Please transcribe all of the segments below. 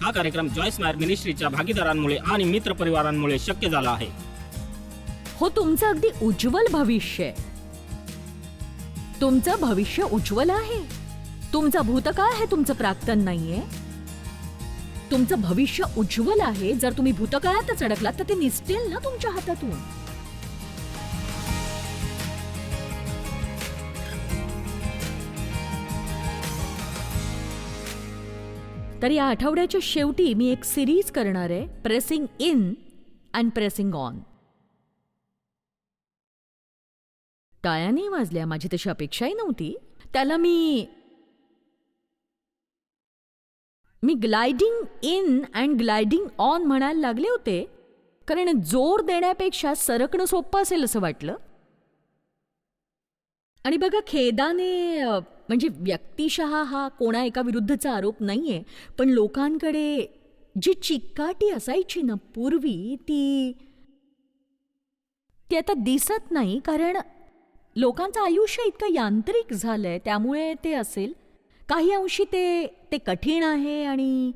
हा कार्यक्रम Joy smile मिनिस्ट्रीच्या भागीदारांमुळे आणि मित्र परिवारांमुळे शक्य झाला आहे. हो, तुमचं अगदी उज्ज्वल भविष्य आहे. तुमचं भविष्य उज्ज्वल आहे. तुमचा भूतकाळ हे तुमचं प्राक्तन नाहीये. तुमचं भविष्य उज्ज्वल आहे. जर तुम्ही भूतकाळातच अडकलात तर ते निसटेल ना तुमच्या हातातून. तर या आठवड्याच्या शेवटी मी एक सिरीज करणार आहे, pressing in and pressing on. टाळ्या नाही वाजल्या, माझी तशी अपेक्षाही नव्हती. त्याला मी gliding in and gliding on म्हणायला लागले होते, कारण जोर देण्यापेक्षा सरकणं सोपं असेल असं वाटलं. आणि बघा, खेदाने म्हणजे व्यक्तिशः हा कोणा एका विरुद्धचा आरोप नाहीये, पण लोकांकडे जी चिकाटी असायची ना पूर्वी, ती आता दिसत नाही. कारण लोकांचं आयुष्य इतकं यांत्रिक झालंय, त्यामुळे ते असेल. काही अंशी ते कठीण आहे आणि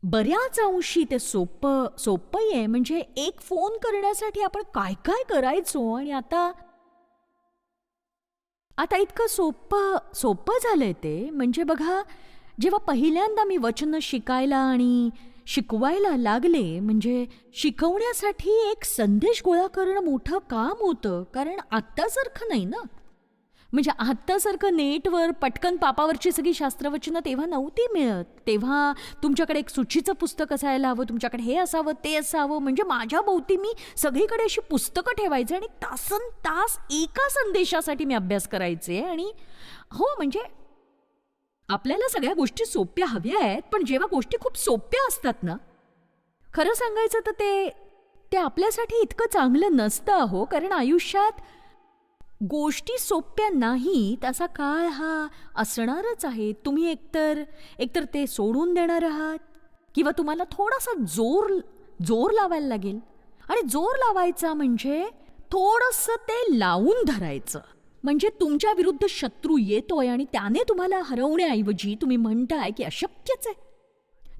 बऱ्याच अंशी ते सोपंही आहे. म्हणजे एक फोन करण्यासाठी आपण काय काय करायचो आणि आता इतकं सोपं झालंय ते. म्हणजे बघा, जेव्हा पहिल्यांदा मी वचन शिकायला आणि शिकवायला लागले, म्हणजे शिकवण्यासाठी एक संदेश गोळा करणं मोठं काम होतं. कारण आत्तासारखं नाही ना. म्हणजे आत्तासारखं नेटवर पटकन पापावरची सगळी शास्त्रवचनं तेव्हा नव्हती मिळत. तेव्हा तुमच्याकडे एक सूचीचं पुस्तक असायला हवं, तुमच्याकडे हे असावं ते असावं. म्हणजे माझ्या भोवती मी सगळीकडे अशी पुस्तकं ठेवायचे आणि तासनतास एका संदेशासाठी मी अभ्यास करायचे. आणि हो, म्हणजे आपल्याला सगळ्या गोष्टी सोप्या हव्या आहेत, पण जेव्हा गोष्टी खूप सोप्या असतात ना, खरं सांगायचं तर ते आपल्यासाठी इतकं चांगलं नसतं हो. कारण आयुष्यात गोष्टी सोप्या नाहीत असा काळ हा असणारच आहे. तुम्ही एकतर ते सोडून देणार आहात, किंवा तुम्हाला थोडासा जोर लावायला लागेल. आणि जोर लावायचा म्हणजे थोडंसं ते लावून धरायचं. म्हणजे तुमच्या विरुद्ध शत्रू येतोय आणि त्याने तुम्हाला हरवण्याऐवजी तुम्ही म्हणताय की अशक्यच आहे.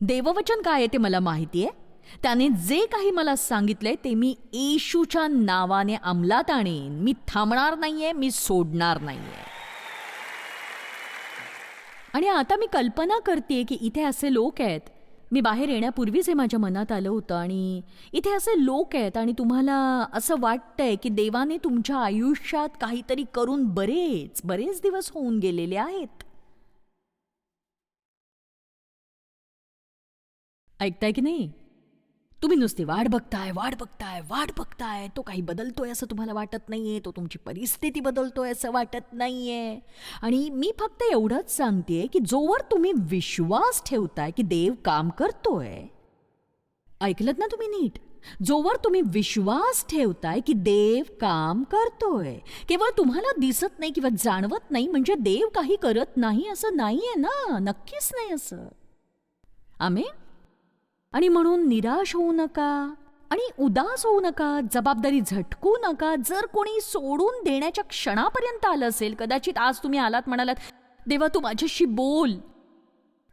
देववचन काय आहे ते मला माहिती आहे. त्याने जे काही मला सांगितलंय ते मी येशूच्या नावाने अंमलात आणेन. मी थांबणार नाहीये, मी सोडणार नाहीये. आणि आता मी कल्पना करते की इथे असे लोक आहेत. मी बाहेर येण्यापूर्वीच हे माझ्या मनात आलं होतं. आणि इथे असे लोक आहेत आणि तुम्हाला असं वाटतंय की देवाने तुमच्या आयुष्यात काहीतरी करून बरेच दिवस होऊन गेलेले आहेत. ऐकताय की नाही? तुम्ही नुसती वाट बघताय. तो काही बदलतोय असं तुम्हाला वाटत नाहीये. तो तुमची परिस्थिती बदलतोय असं वाटत नाहीये. आणि मी फक्त एवढंच सांगतेय की जोवर तुम्ही विश्वास ठेवताय की देव काम करतोय, ऐकलत ना तुम्ही नीट, जोवर तुम्ही विश्वास ठेवताय की देव काम करतोय, केवळ तुम्हाला दिसत नाही किंवा जाणवत नाही म्हणजे देव काही करत नाही असं नाहीये ना. नक्कीच नाही असं. आमेन. आणि म्हणून निराश होऊ नका आणि उदास होऊ नका, जबाबदारी झटकू नका. जर कोणी सोडून देण्याच्या क्षणापर्यंत आलं असेल, कदाचित आज तुम्ही आलात, म्हणालात, देवा तू माझ्याशी बोल,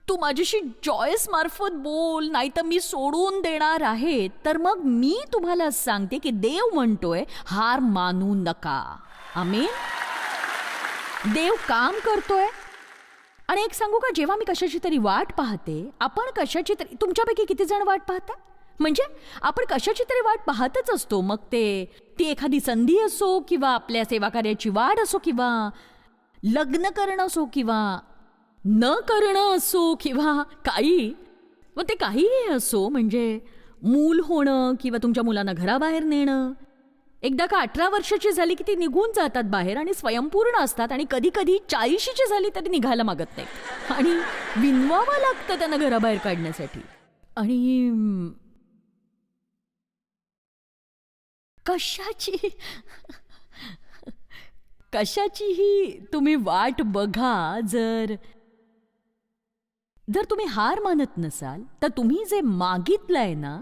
तू माझ्याशी जॉयस मार्फत बोल, नाही तर मी सोडून देणार आहे. तर मग मी तुम्हाला सांगते की देव म्हणतोय हार मानू नका. आमेन. देव काम करतोय. आणि एक सांगू का, जेव्हा मी कशाची तरी वाट पाहते, आपण कशाची तरी, तुमच्यापैकी किती जण वाट पाहता? म्हणजे आपण कशाची तरी वाट पाहतच असतो. मग ती एखादी संधी असो, किंवा आपल्या सेवाकार्याची वाट असो, किंवा लग्न करणं असो, किंवा न करणं असो, किंवा काही, मग ते काहीही असो. म्हणजे मूल होणं किंवा तुमच्या मुलांना घराबाहेर नेणं. एकदा का 18 वर्षाची झाली की ती निघून जातात बाहेर आणि स्वयंपूर्ण असतात. आणि कधी कधी 40ची झाली तरी निघायला मागत नाही आणि विनवावं लागतं त्यांना घराबाहेर काढण्यासाठी. आणि कशाचीही तुम्ही वाट बघा. जर तुम्ही हार मानत नसाल तर तुम्ही जे मागितलंय ना,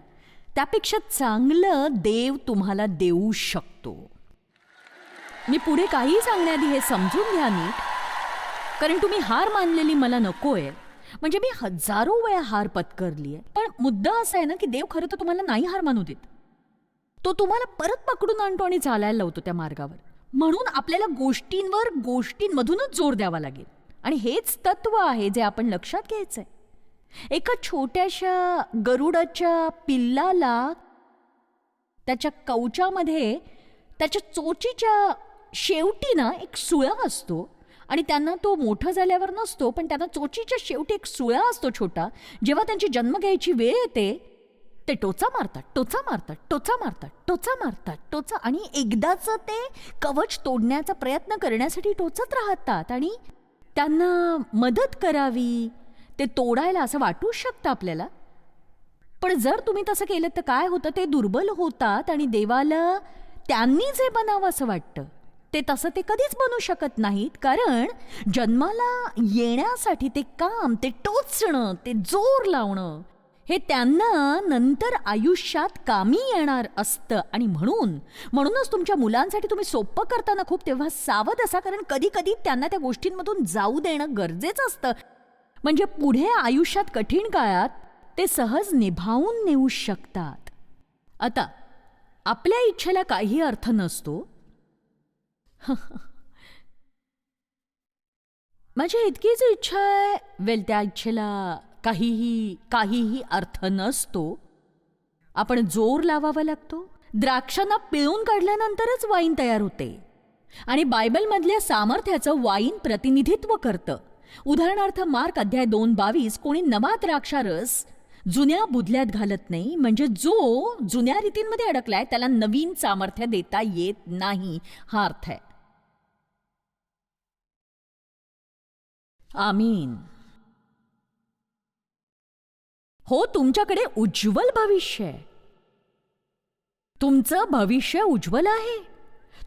त्यापेक्षा चांगलं देव तुम्हाला देऊ शकतो. मी पुढे काही सांगण्याआधी हे समजून घ्या नीट, कारण तुम्ही हार मानलेली मला नकोय. म्हणजे मी हजारो वेळा हार पत्करली आहे, पण मुद्दा असा आहे ना की देव खरं तर तुम्हाला नाही हार मानू देत. तो तुम्हाला परत पकडून आणतो आणि चालायला लावतो त्या मार्गावर. म्हणून आपल्याला गोष्टींमधूनच जोर द्यावा लागेल. आणि हेच तत्व आहे जे आपण लक्षात घ्यायचंय. एका छोट्याशा गरुडाच्या पिल्लाला त्याच्या कवचामध्ये त्याच्या चोचीच्या शेवटी ना एक सुळा असतो आणि त्यांना तो मोठं झाल्यावर नसतो, पण त्यांना चोचीच्या शेवटी एक सुळा असतो छोटा. जेव्हा त्यांची जन्म घ्यायची वेळ येते ते टोचा मारतात आणि एकदाच ते कवच तोडण्याचा प्रयत्न करण्यासाठी टोचत राहतात. आणि त्यांना मदत करावी, ते तोडायला असं वाटू शकतं आपल्याला. पण जर तुम्ही तसं केलं तर काय होतं, ते दुर्बल होतात आणि देवाला त्यांनी जे बनावं असं वाटतं ते तसं ते कधीच बनू शकत नाहीत. कारण जन्माला येण्यासाठी ते काम, ते टोचणं, ते जोर लावणं हे त्यांना नंतर आयुष्यात कामी येणार असतं. आणि म्हणूनच तुमच्या मुलांसाठी तुम्ही सोपं करताना खूप तेव्हा सावध असा, कारण कधी कधी त्यांना त्या गोष्टींमधून जाऊ देणं गरजेचं असतं. म्हणजे पुढे आयुष्यात कठीण काळात ते सहज निभावून नेऊ शकतात. आता आपल्या इच्छेला काही अर्थ नसतो. माझी इतकीच इच्छा आहे, त्या इच्छेला काहीही अर्थ नसतो. आपण जोर लावावा लागतो. द्राक्षांना पिळून काढल्यानंतरच वाईन तयार होते आणि बायबलमधल्या सामर्थ्याचं वाईन प्रतिनिधित्व करतं. उदाहरणार्थ मार्क अध्याय 2:22, कोणी नवा द्राक्षारस जुन्या बुधल्यात घालत नाही, म्हणजे जो जुन्या रीतींमध्ये अडकलाय त्याला नवीन सामर्थ्य देता येत नाही, हा अर्थ आहे. आमीन. हो, तुमच्याकडे उज्ज्वल भविष्य आहे. तुमचं भविष्य उज्ज्वल आहे.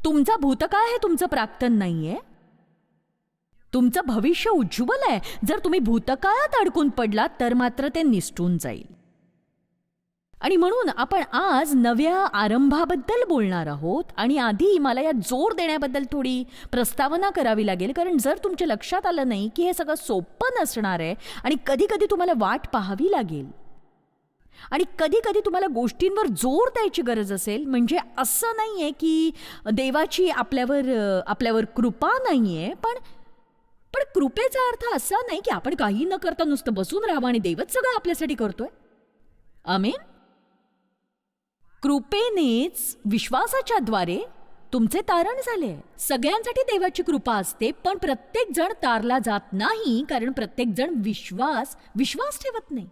तुमचा भूतकाळ हे तुमचं प्राक्तन नाहीये. तुमचं भविष्य उज्ज्वल आहे. जर तुम्ही भूतकाळात अडकून पडलात तर मात्र ते निसटून जाईल. आणि म्हणून आपण आज नव्या आरंभाबद्दल बोलणार आहोत. आणि आधी मला या जोर देण्याबद्दल थोडी प्रस्तावना करावी लागेल, कारण जर तुमच्या लक्षात आलं नाही की हे सगळं सोपं नसणार आहे आणि कधी कधी तुम्हाला वाट पाहावी लागेल आणि कधी कधी तुम्हाला गोष्टींवर जोर द्यायची गरज असेल. म्हणजे असं नाहीये की देवाची आपल्यावर कृपा नाहीये, पण कृपेचा अर्थ असा नाही की आपण काही न करता नुसतं बसून राहावं आणि देवच सगळं आपल्यासाठी करतोय. आमीन. कृपेनेच विश्वासाच्या द्वारे तुमचे तारण झाले. सगळ्यांसाठी देवाची कृपा असते, पण प्रत्येक जण तारला जात नाही, कारण प्रत्येक जण विश्वास ठेवत नाही.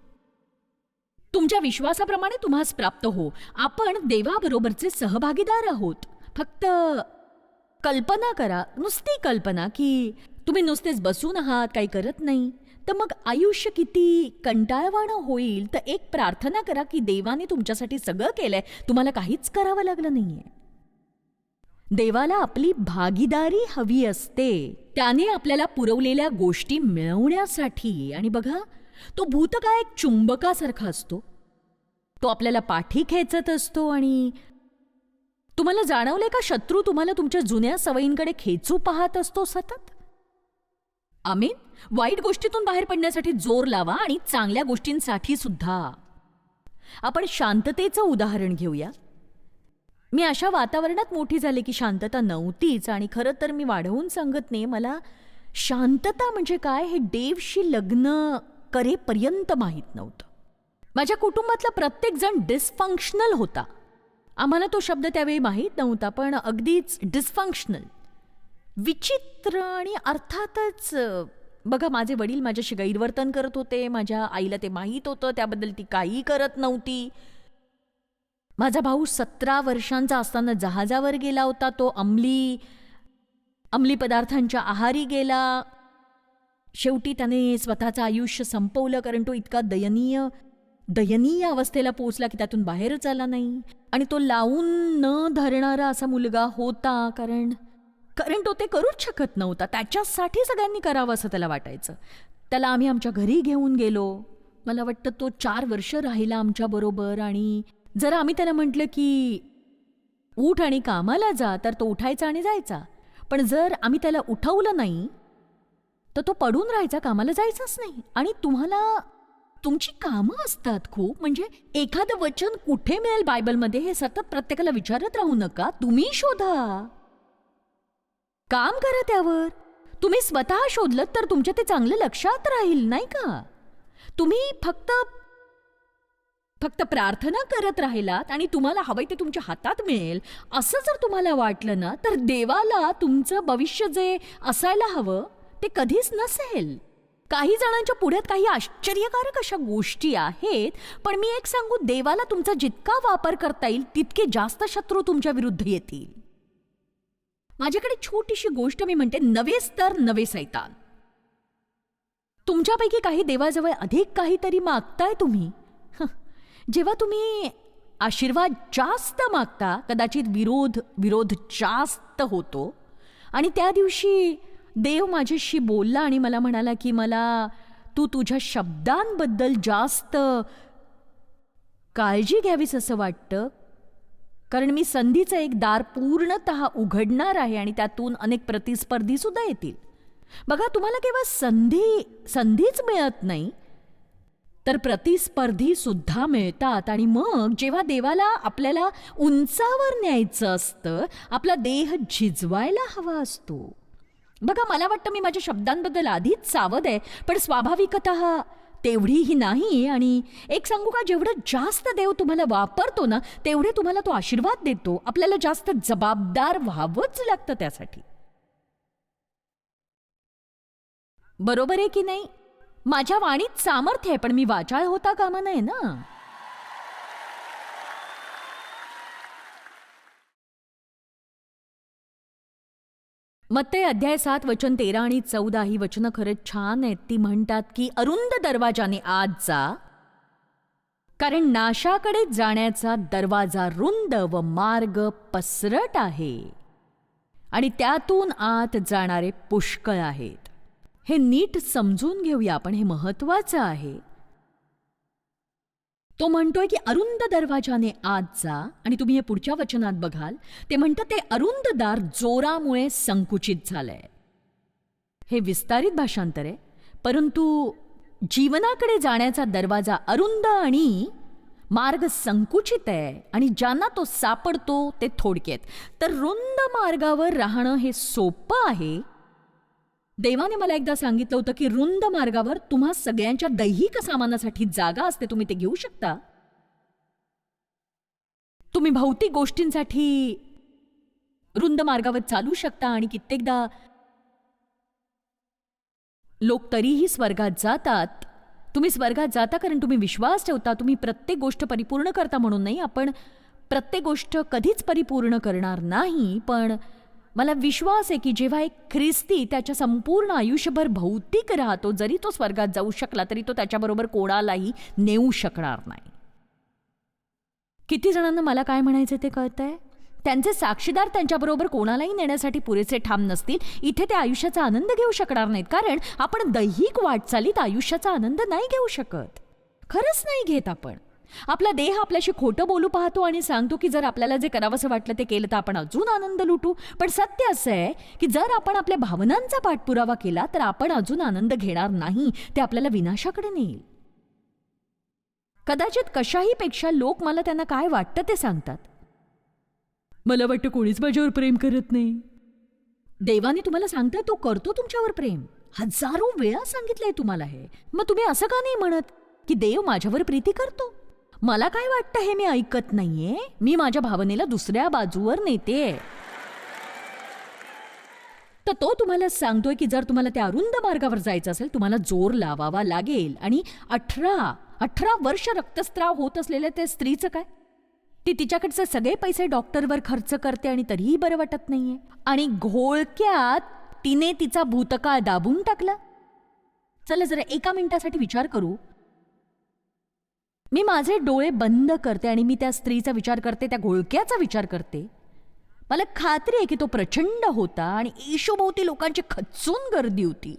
तुमच्या विश्वासाप्रमाणे तुम्हास प्राप्त हो. आपण देवाबरोबरचे सहभागीदार आहोत. फक्त कल्पना करा, नुसती कल्पना की तुम्ही नुसतेच बसून आहात, काही करत नाही, तर मग आयुष्य किती कंटाळवाणं होईल. तर एक प्रार्थना करा की देवाने तुमच्यासाठी सगळं केलंय, तुम्हाला काहीच करावं लागलं नाहीये. देवाला आपली भागीदारी हवी असते, त्याने आपल्याला पुरवलेल्या गोष्टी मिळवण्यासाठी. आणि बघा, तो भूतकाळ एक चुंबकासारखा असतो. तो आपल्याला पाठी खेचत असतो. आणि तुम्हाला जाणवले का, शत्रू तुम्हाला तुमच्या जुन्या सवयींकडे खेचू पाहत असतो सतत. आमीन. वाईट गोष्टीतून बाहेर पडण्यासाठी जोर लावा आणि चांगल्या गोष्टींसाठी सुद्धा. आपण शांततेचं उदाहरण घेऊया. मी अशा वातावरणात मोठी झाले की शांतता नव्हतीच. आणि खरं तर मी वाढवून सांगत नाही, मला शांतता म्हणजे काय हे देवशी लग्न करेपर्यंत माहीत नव्हतं. माझ्या कुटुंबातला प्रत्येक जण डिसफंक्शनल होता. आम्हाला तो शब्द त्यावेळी माहीत नव्हता, पण अगदीच डिसफंक्शनल, विचित्र. आणि अर्थातच बघा, माझे वडील माझ्याशी गैरवर्तन करत होते. माझ्या आईला ते माहीत होतं, त्याबद्दल ती काही करत नव्हती. माझा भाऊ 17 वर्षांचा असताना जहाजावर गेला होता. तो अंमली पदार्थांच्या आहारी गेला. शेवटी त्याने स्वतःचं आयुष्य संपवलं, कारण तो इतका दयनीय अवस्थेला पोहोचला की त्यातून बाहेरच आला नाही. आणि तो लावून न धरणारा असा मुलगा होता, कारण तो ते करूच शकत नव्हता. त्याच्यासाठी सगळ्यांनी करावं असं त्याला वाटायचं. त्याला आम्ही आमच्या घरी घेऊन गेलो. मला वाटतं तो 4 वर्ष राहिला आमच्याबरोबर. आणि जर आम्ही त्याला म्हटलं की उठ आणि कामाला जा, तर तो उठायचा आणि जायचा. पण जर आम्ही त्याला उठवलं नाही तर तो पडून राहायचा, कामाला जायचंच नाही. आणि तुम्हाला तुमची कामं असतात खूप. म्हणजे एखादं वचन कुठे मिळेल बायबलमध्ये हे सतत प्रत्येकाला विचारत राहू नका. तुम्ही शोधा, काम करा त्यावर. तुम्ही स्वतः शोधलं तर तुमच्या ते चांगलं लक्षात राहील, नाही का? तुम्ही फक्त प्रार्थना करत राहिलात आणि तुम्हाला हवंय ते तुमच्या हातात मिळेल असं जर तुम्हाला वाटलं ना, तर देवाला तुमचं भविष्य जे असायला हवं ते कधीच नसेल. काही जणांच्या पुढ्यात काही आश्चर्यकारक अशा गोष्टी आहेत, पण मी एक सांगू, देवाला तुमचा जितका वापर करता येईल तितके जास्त शत्रू तुमच्या विरुद्ध येतील. माझ्याकडे छोटीशी गोष्ट मी म्हणते, नवेच तर नवे सैतान. तुमच्यापैकी काही देवाजवळ अधिक काहीतरी मागताय तुम्ही. जेव्हा तुम्ही आशीर्वाद जास्त मागता, कदाचित विरोध जास्त होतो. आणि त्या दिवशी देव माझ्याशी बोलला आणि मला म्हणाला की मला तू तुझ्या शब्दांबद्दल जास्त काळजी घ्यावीस असं वाटतं, कारण मी संधीचं एक दार पूर्णतः उघडणार आहे आणि त्यातून अनेक प्रतिस्पर्धी सुद्धा येतील. बघा, तुम्हाला केवळ संधीच मिळत नाही तर प्रतिस्पर्धी सुद्धा मिळतात. आणि मग जेव्हा देवाला आपल्याला उंचावर न्यायचं असतं, आपला देह झिजवायला हवा असतो. बघा, मला वाटतं मी माझ्या शब्दांबद्दल आधीच सावध आहे, पण स्वाभाविकतः तेवढीही नाही. आणि एक सांगू का, जेवढं जास्त देव तुम्हाला वापरतो ना, तेवढे तुम्हाला तो आशीर्वाद देतो. आपल्याला जास्त जबाबदार व्हावंच लागतं त्यासाठी. बरोबर आहे की नाही? माझ्या वाणीत सामर्थ्य आहे, पण मी वाचाळ होता कामा नये ना. मत्ते अध्याय 7 वचन 13 आणि 14 ही वचनं खरंच छान आहेत. ती म्हणतात की अरुंद दरवाजाने आत जा, कारण नाशाकडे जाण्याचा दरवाजा रुंद व मार्ग पसरट आहे आणि त्यातून आत जाणारे पुष्कळ आहेत. हे नीट समजून घेऊया आपण, हे महत्वाचं आहे. तो म्हणतोय की अरुंद दरवाजाने आत जा, आणि तुम्ही हे पुढच्या वचनात बघाल, ते म्हणतं ते अरुंद दार जोरामुळे संकुचित झालंय. हे विस्तारित भाषांतर आहे, परंतु जीवनाकडे जाण्याचा दरवाजा अरुंद आणि मार्ग संकुचित आहे आणि ज्यांना तो सापडतो ते थोडकेत. तर रुंद मार्गावर राहणं हे सोपं आहे. देवाने मला एकदा सांगितलं होतं की रुंद मार्गावर तुम्हा सगळ्यांच्या दैहिक सामानासाठी जागा असते, तुम्ही ते घेऊ शकता. तुम्ही भौतिक गोष्टींसाठी रुंद मार्गावर चालू शकता आणि कित्येकदा लोक तरीही स्वर्गात जातात. तुम्ही स्वर्गात जाता कारण तुम्ही विश्वास ठेवता. तुम्ही प्रत्येक गोष्ट परिपूर्ण करता म्हणून नाही. आपण प्रत्येक गोष्ट कधीच परिपूर्ण करणार नाही, पण मला विश्वास आहे की जेव्हा एक ख्रिस्ती त्याच्या संपूर्ण आयुष्यभर भौतिक राहतो, जरी तो स्वर्गात जाऊ शकला तरी तो त्याच्याबरोबर कोणालाही नेऊ शकणार नाही. किती जणांना मला काय म्हणायचं ते कळतंय? त्यांचे साक्षीदार त्यांच्याबरोबर कोणालाही नेण्यासाठी पुरेसे ठाम नसतील, इथे ते आयुष्याचा आनंद घेऊ शकणार नाहीत. कारण आपण दैहिक वाटचालीत आयुष्याचा आनंद नाही घेऊ शकत. खरंच नाही घेत आपण. आपला देह आपल्याशी खोटं बोलू पाहतो आणि सांगतो की जर आपल्याला जे करावंसं वाटलं ते केलं तर आपण अजून आनंद लुटू. पण सत्य असं आहे की जर आपण आपल्या भावनांचा पाठपुरावा केला तर आपण अजून आनंद घेणार नाही. ते आपल्याला विनाशाकडे नेईल. कदाचित कशाही पेक्षा लोक मला त्यांना काय वाटतं ते सांगतात. मला वाटतं कोणीच माझ्यावर प्रेम करत नाही. देवाने तुम्हाला सांगताय तो करतो तुमच्यावर प्रेम. हजारो वेळा सांगितलंय तुम्हाला हे. मग तुम्ही असं का नाही म्हणत की देव माझ्यावर प्रीती करतो? मला काय वाटतं हे मी ऐकत नाहीये. मी माझ्या भावनेला दुसऱ्या बाजूवर नेते. तर तो तुम्हाला सांगतोय की जर तुम्हाला त्या अरुंद मार्गावर जायचं असेल तुम्हाला जोर लावावा लागेल. आणि 18 वर्ष रक्तस्राव होत असलेल्या त्या स्त्रीचं काय? ती तिच्याकडचे सगळे पैसे डॉक्टरवर खर्च करते आणि तरीही बरं वाटत नाहीये. आणि घोळक्यात तिने तिचा भूतकाळ दाबून टाकला. चला जरा एका मिनिटासाठी विचार करू. मी माझे डोळे बंद करते आणि मी त्या स्त्रीचा विचार करते, त्या घोळक्याचा विचार करते. मला खात्री आहे की तो प्रचंड होता आणि येशूभोवती लोकांची खच्चून गर्दी होती.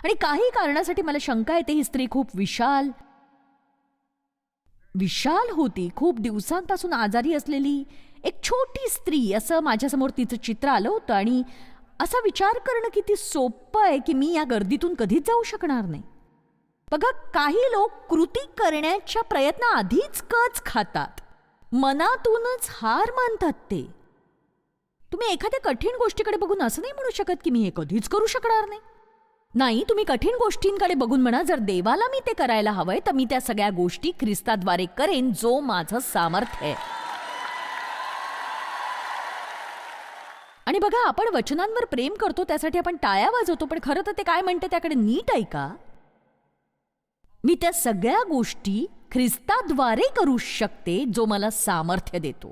आणि काही कारणासाठी मला शंका येते ही स्त्री खूप विशाल होती. खूप दिवसांपासून आजारी असलेली एक छोटी स्त्री असं माझ्यासमोर तिचं चित्र आलं होतं. आणि असा विचार करणं किती सोपं आहे की मी या गर्दीतून कधीच जाऊ शकणार नाही. बघा, काही लोक कृती करण्याच्या प्रयत्नाआधीच कच खातात, मनातूनच हार मानतात. ते तुम्ही एखाद्या कठीण गोष्टीकडे बघून असं नाही म्हणू शकत की मी हे कधीच करू शकणार नाही. नाही, तुम्ही कठीण गोष्टींकडे बघून म्हणा, जर देवाला मी ते करायला हवंय तर मी त्या सगळ्या गोष्टी ख्रिस्ताद्वारे करेन, जो माझं सामर्थ्य आहे. आणि बघा, आपण वचनांवर प्रेम करतो त्यासाठी आपण टाळ्या वाजवतो, पण खरं तर ते काय म्हणते त्याकडे नीट ऐका. मी त्या सगळ्या गोष्टी ख्रिस्ताद्वारे करू शकते, जो मला सामर्थ्य देतो.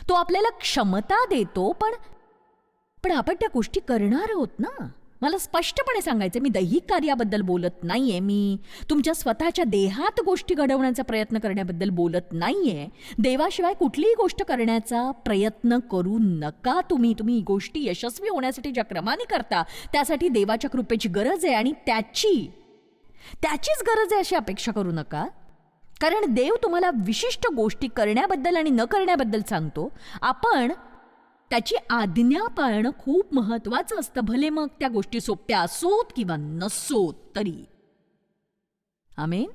तो आपल्याला क्षमता देतो, पण आपण त्या गोष्टी करणार आहोत ना. मला स्पष्टपणे सांगायचं, मी दैहिक कार्याबद्दल बोलत नाहीये, मी तुमच्या स्वतःच्या देहात गोष्टी घडवण्याचा प्रयत्न करण्याबद्दल बोलत नाहीये. देवाशिवाय कुठलीही गोष्ट करण्याचा प्रयत्न करू नका. तुम्ही गोष्टी यशस्वी होण्यासाठी ज्या क्रमाने करता त्यासाठी देवाच्या कृपेची गरज आहे, आणि त्याचीच गरज आहे अशी अपेक्षा करू नका. कारण देव तुम्हाला विशिष्ट गोष्टी करण्याबद्दल आणि न करण्याबद्दल सांगतो. आपण त्याची आज्ञा पाळणं खूप महत्वाचं असतं, भले मग त्या गोष्टी सोप्या असोत किंवा नसोत तरी. आमेन.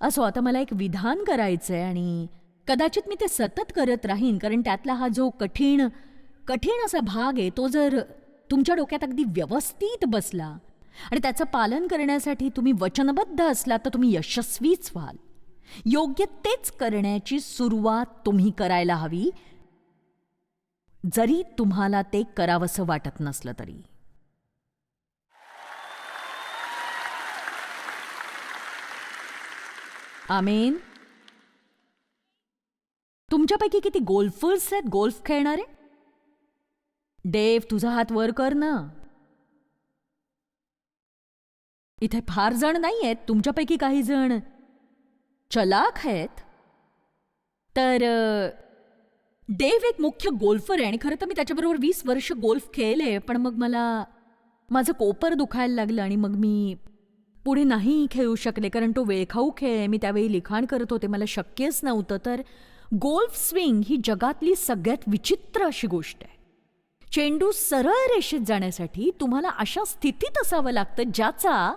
असो, आता मला एक विधान करायचंय आणि कदाचित मी ते सतत करत राहीन, कारण त्यातला हा जो कठीण असा भाग आहे, तो जर तुमच्या डोक्यात अगदी व्यवस्थित बसला आणि त्याचं पालन करण्यासाठी तुम्ही वचनबद्ध असला तर तुम्ही यशस्वीच व्हाल. योग्य तेच करण्याची सुरुवात तुम्ही करायला हवी, जरी तुम्हाला ते करावंसं वाटत नसलं तरी. आमेन. तुमच्यापैकी किती गोल्फर्स आहेत, गोल्फ खेळणारे? देव, तुझा हात वर कर ना. इथे फार जण नाही आहेत, तुमच्यापैकी काही जण चलाख आहेत. तर देव एक मुख्य गोल्फर आहे आणि खरं तर मी त्याच्याबरोबर 20 वर्ष गोल्फ खेळले, पण मग मला माझं कोपर दुखायला लागलं आणि मग मी पुढे नाही खेळू शकले, कारण तो वेळखाऊ खेळ आहे. मी त्यावेळी लिखाण करत होते, मला शक्यच नव्हतं. तर गोल्फ स्विंग ही जगातली सगळ्यात विचित्र अशी गोष्ट आहे. चेंडू सरळ रेषेत जाण्यासाठी तुम्हाला अशा स्थितीत असावं लागतं ज्याचा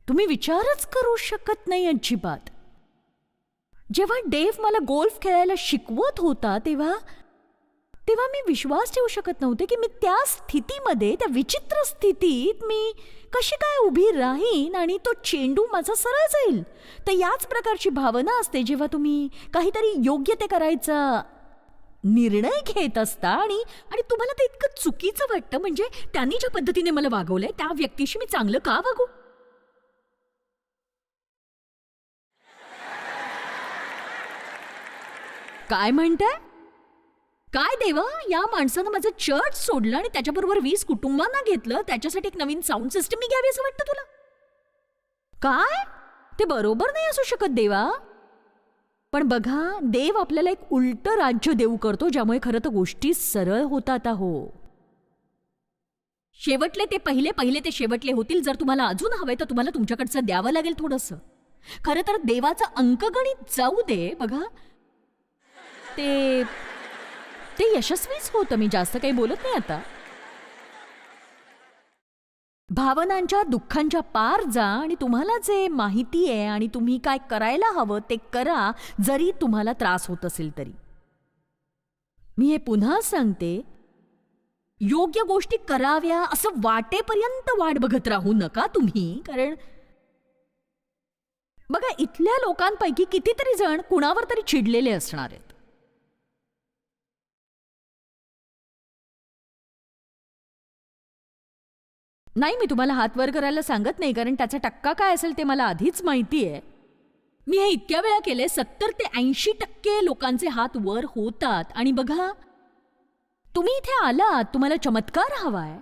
तुम्ही विचारच करू शकत नाही अजिबात. जेव्हा देव मला गोल्फ खेळायला शिकवत होता तेव्हा मी विश्वास ठेवू शकत नव्हते की मी त्या स्थितीमध्ये, त्या विचित्र स्थितीत मी कशी काय उभी राहीन आणि तो चेंडू माझा सरळ जाईल. तर याच प्रकारची भावना असते जेव्हा तुम्ही काहीतरी योग्य ते करायचा निर्णय घेत असता आणि तुम्हाला ते इतकं चुकीचं वाटतं. म्हणजे त्यांनी ज्या पद्धतीने मला वागवलंय त्या व्यक्तीशी मी चांगलं का वागू? काय म्हणताय? काय देवा, या माणसानं माझं चर्च सोडलं आणि त्याच्याबरोबर 20 कुटुंबांना घेतलं, त्याच्यासाठी एक नवीन साऊंड सिस्टम मी घ्यावी असं वाटतं तुला? काय? ते बरोबर नाही असू शकत देवा. पण बघा, देव आपल्याला एक उलटं राज्य देऊ करतो, ज्यामुळे खरं तर गोष्टी सरळ होतात. शेवटले ते पहिले ते शेवटले होतील. जर तुम्हाला अजून हवंय तर तुम्हाला तुमच्याकडचं द्यावं लागेल थोडंसं. खरं तर देवाचं अंकगणित जाऊ दे. बघा, ते यशस्वीच होतं. मी जास्त काही बोलत नाही आता. भावनांच्या, दुःखांच्या पार जा आणि तुम्हाला जे माहिती आहे आणि तुम्ही काय करायला हवं ते करा, जरी तुम्हाला त्रास होत असेल तरी. मी हे पुन्हा सांगते, योग्य गोष्टी कराव्या असं वाटेपर्यंत वाट बघत राहू नका तुम्ही. कारण बघा, इथल्या लोकांपैकी कितीतरी जण कुणावर तरी चिडलेले असणार आहेत. नाही, मी तुम्हाला हात वर करायला सांगत नाही, कारण त्याचा टक्का काय असेल ते मला आधीच माहिती आहे. मी हे इतक्या वेळा केले. 70 ते 80% लोकांचे हात वर होतात. आणि बघा, तुम्ही इथे आलात, तुम्हाला चमत्कार हवाय,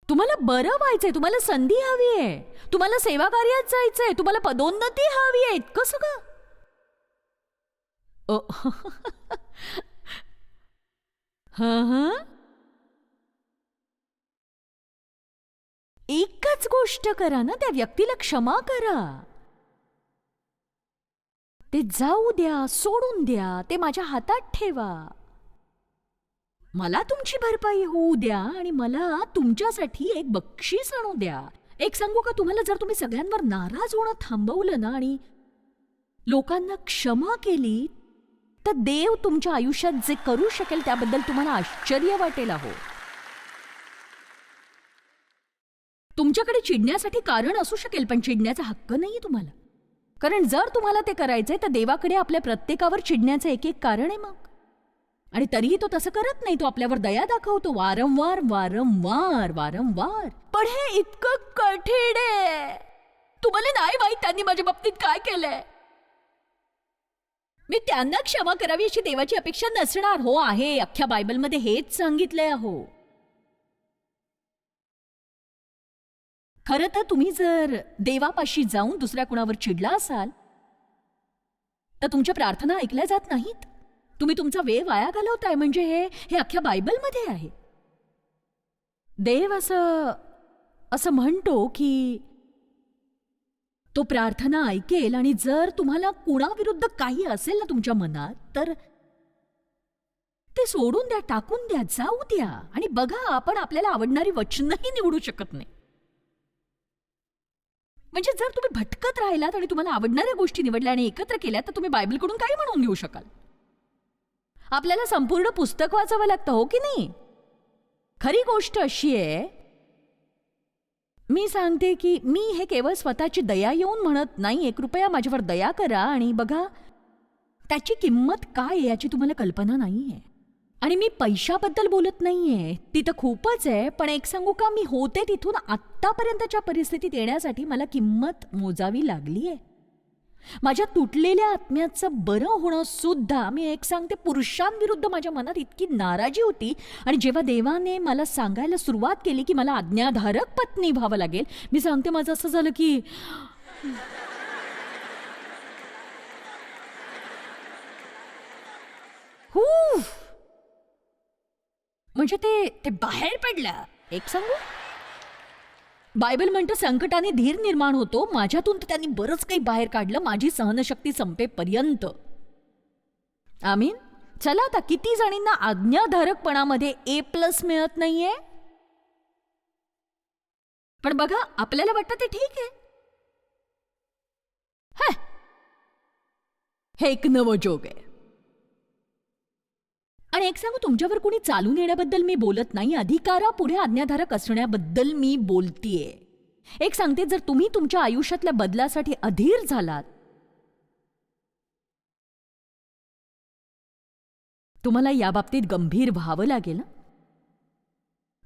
तुम्हाला बरं व्हायचंय, तुम्हाला संधी हवी आहे, तुम्हाला सेवा कार्यात जायचंय, तुम्हाला पदोन्नती हवी आहे, इतकं सगळं. एकच गोष्ट करा ना, त्या व्यक्तीला क्षमा करा. ते जाऊ द्या, सोडून द्या, ते माझ्या हातात ठेवा. मला तुमची भरपाई होऊ द्या आणि मला तुमच्यासाठी एक बक्षीस आणू द्या. एक सांगू का तुम्हाला, जर तुम्ही सगळ्यांवर नाराज होणं थांबवलं ना आणि लोकांना क्षमा केली, तर देव तुमच्या आयुष्यात जे करू शकेल त्याबद्दल तुम्हाला आश्चर्य वाटेल. अहो, तुमच्याकडे चिडण्यासाठी कारण असू शकेल, पण चिडण्याचा हक्क नाहीये तुम्हाला. कारण जर तुम्हाला ते करायचंय तर देवाकडे आपल्या प्रत्येकावर चिडण्याचं एक एक कारण आहे मग. आणि तरीही तो तसं करत नाही. तो आपल्यावर दया दाखवतो वारंवार वारंवार वारंवार. पण हे इतकं कठीण आहे. तुम्हाला नाही माहित त्यांनी माझ्या बाबतीत काय केलंय. मी त्यांना क्षमा करावी अशी देवाची अपेक्षा नसणार. हो आहे, अख्ख्या बायबलमध्ये हेच सांगितलंय. अहो, खरं तर तुम्ही जर देवापाशी जाऊन दुसऱ्या कुणावर चिडला असाल तर तुमच्या प्रार्थना ऐकल्या जात नाहीत. तुम्ही तुमचा वेळ वाया घालवताय. म्हणजे हे अख्ख्या बायबलमध्ये आहे. देव असं म्हणतो की तो प्रार्थना ऐकेल आणि जर तुम्हाला कुणाविरुद्ध काही असेल ना तुमच्या मनात, तर ते सोडून द्या, टाकून द्या, जाऊ द्या. आणि बघा, आपण आपल्याला आवडणारी वचनही निवडू शकत नाही. म्हणजे जर तुम्ही भटकत राहिलात आणि तुम्हाला आवडणाऱ्या गोष्टी निवडल्या आणि एकत्र केल्या तर तुम्ही बायबलकडून काही म्हणून घेऊ शकाल. आपल्याला संपूर्ण पुस्तक वाचावं लागतं, हो की नाही. खरी गोष्ट अशी आहे, मी सांगते की मी हे केवळ स्वतःची दया येऊन म्हणत नाहीये. कृपया माझ्यावर दया करा आणि बघा त्याची किंमत काय आहे याची तुम्हाला कल्पना नाहीये. आणि मी पैशाबद्दल बोलत नाहीये, तिथं खूपच आहे. पण एक सांगू का, मी होते तिथून आत्तापर्यंतच्या परिस्थितीत येण्यासाठी मला किंमत मोजावी लागलीये. माझ्या तुटलेल्या आत्म्याचं बरं होणं सुद्धा, मी एक सांगते, पुरुषांविरुद्ध माझ्या मनात इतकी नाराजी होती. आणि जेव्हा देवाने मला सांगायला सुरुवात केली की मला आज्ञाधारक पत्नी व्हावं लागेल, मी सांगते माझं असं झालं की म्हणजे ते बाहेर पडलं. एक सांगू, बायबल म्हणतं संकटाने धीर निर्माण होतो. माझ्यातून तर त्यांनी बरंच काही बाहेर काढलं, माझी सहनशक्ती संपेपर्यंत. आमीन. चला आता, किती जणींना आज्ञाधारकपणामध्ये A+ मिळत नाहीये. पण बघा, आपल्याला वाटतं ते ठीक आहे. हे एक नवं जोग आहे. आणि एक सांगू, तुमच्यावर कोणी चालून येण्याबद्दल मी बोलत नाही, अधिकारापुढे आज्ञाधारक असण्याबद्दल मी बोलतीये. एक सांगते, जर तुम्ही तुमच्या आयुष्यातल्या बदलासाठी अधीर झालात, तुम्हाला याबाबतीत गंभीर व्हावं लागेल.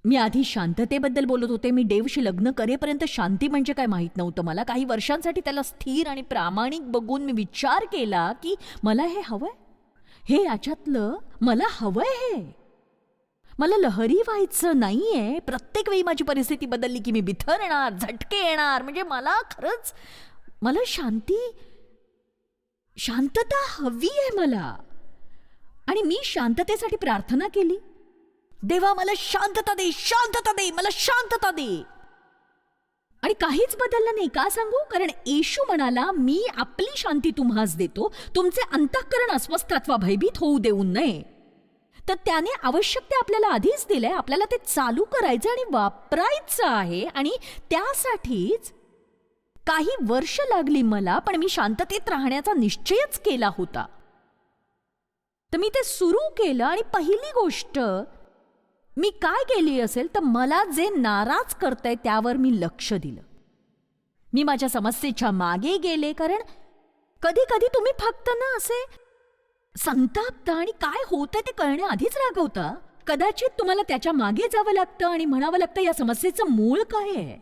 मी आधी शांततेबद्दल बोलत होते. मी देवशी लग्न करेपर्यंत शांती म्हणजे काय माहीत नव्हतं मला. काही वर्षांसाठी त्याला स्थिर आणि प्रामाणिक बघून मी विचार केला की मला हे हवंय, हे याच्यातलं मला हवंय. हे मला लहरी व्हायचं नाहीये. प्रत्येक वेळी माझी परिस्थिती बदलली की मी बिथरणार, झटके येणार. म्हणजे मला खरंच शांतता हवी आहे मला. आणि मी शांततेसाठी प्रार्थना केली. देवा, मला शांतता दे, शांतता दे, मला शांतता दे. आणि काहीच बदललं नाही. का सांगू? कारण येशू म्हणाला, मी आपली शांती तुम्हास देतो, तुमचे अंतःकरण अस्वस्थ अथवा भयभीत होऊ देऊ नये. तर त्याने आवश्यक ते आपल्याला आधीच दिलंय. आपल्याला ते चालू करायचं आणि वापरायचं आहे. आणि त्यासाठीच काही वर्ष लागली मला, पण मी शांततेत राहण्याचा निश्चयच केला होता. तर मी ते सुरू केलं. आणि पहिली गोष्ट मी काय केली असेल तर मला जे नाराज करतंय त्यावर मी लक्ष दिलं. मी माझ्या समस्येच्या मागे गेले. कारण कधी कधी तुम्ही फक्त ना असे संतापता आणि काय होतंय ते कळण्याआधीच रागवता. कदाचित तुम्हाला त्याच्या मागे जावं लागतं आणि म्हणावं लागतं, या समस्येचं मूळ काय आहे,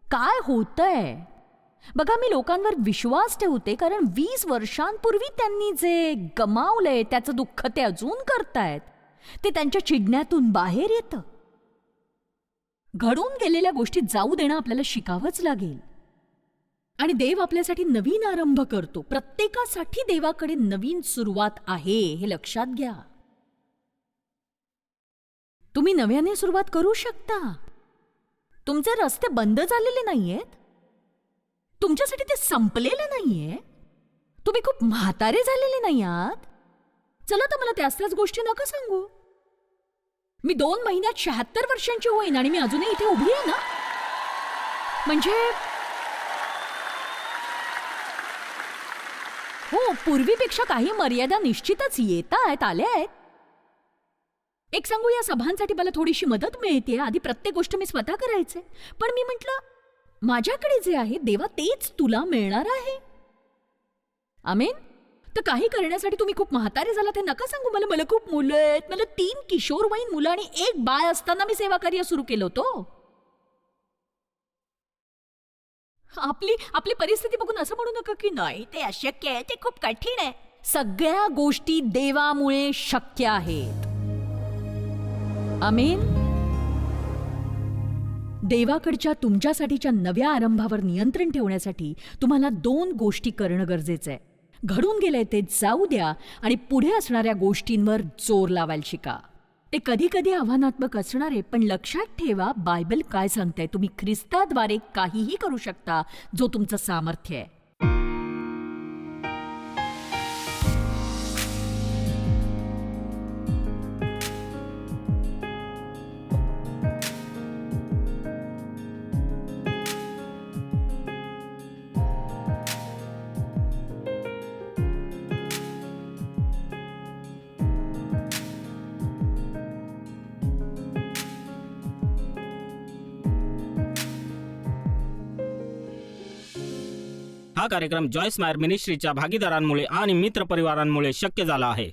काय होतंय. बघा, मी लोकांवर विश्वास ठेवते कारण 20 वर्षांपूर्वी त्यांनी जे गमावलंय त्याचं दुःख ते अजून करतायत. ते त्यांच्या चिडण्यातून बाहेर येतं. घडून गेलेल्या गोष्टी जाऊ देणं आपल्याला शिकावंच लागेल. आणि देव आपल्यासाठी नवीन आरंभ करतो. प्रत्येकासाठी देवाकडे नवीन सुरुवात आहे, हे लक्षात घ्या. तुम्ही नव्याने सुरुवात करू शकता. तुमचे रस्ते बंद झालेले नाहीयेत. तुमच्यासाठी ते संपलेलं नाहीये. तुम्ही खूप म्हातारे झालेले नाही आहात. चला तर मला त्याच गोष्टी नका सांगू. मी 2 महिन्यात 76 वर्षांची होईन आणि मी अजूनही इथे उभी आहे ना. म्हणजे हो, पूर्वीपेक्षा काही मर्यादा निश्चितच येत आहेत, आल्या आहेत. एक सांगू, या सभांसाठी मला थोडीशी मदत मिळते. आधी प्रत्येक गोष्ट मी स्वतः करायचे, पण मी म्हटलं माझ्याकडे जे आहे देवा तेच तुला मिळणार आहे. आमेन. तर काही करण्यासाठी तुम्ही खूप म्हातारे झाला ते नका सांगू मला. मला खूप मुलं आहेत. मला 3 किशोरवयीन मुलं आणि 1 बाळ असताना मी सेवा कार्य सुरू केलं होतं. आपली परिस्थिती बघून असं म्हणू नका की नाही ते अशक्य आहे, ते खूप कठीण आहे. सगळ्या गोष्टी देवामुळे शक्य आहेत. आमेन. देवाकडच्या तुमच्यासाठीच्या नव्या आरंभावर नियंत्रण ठेवण्यासाठी तुम्हाला 2 गोष्टी करणं गरजेचं आहे. घडून गेलंय ते जाऊ द्या आणि पुढे असणाऱ्या गोष्टींवर जोर लावायला शिका. ते कधी कधी आव्हानात्मक असणार आहे, पण लक्षात ठेवा बायबल काय सांगताय. तुम्ही ख्रिस्ताद्वारे काहीही करू शकता, जो तुमचं सामर्थ्य आहे. हा कार्यक्रम जॉयस मायर मिनिस्ट्रीच्या भागीदारांमुळे आणि मित्रपरिवारांमुळे शक्य झाला आहे.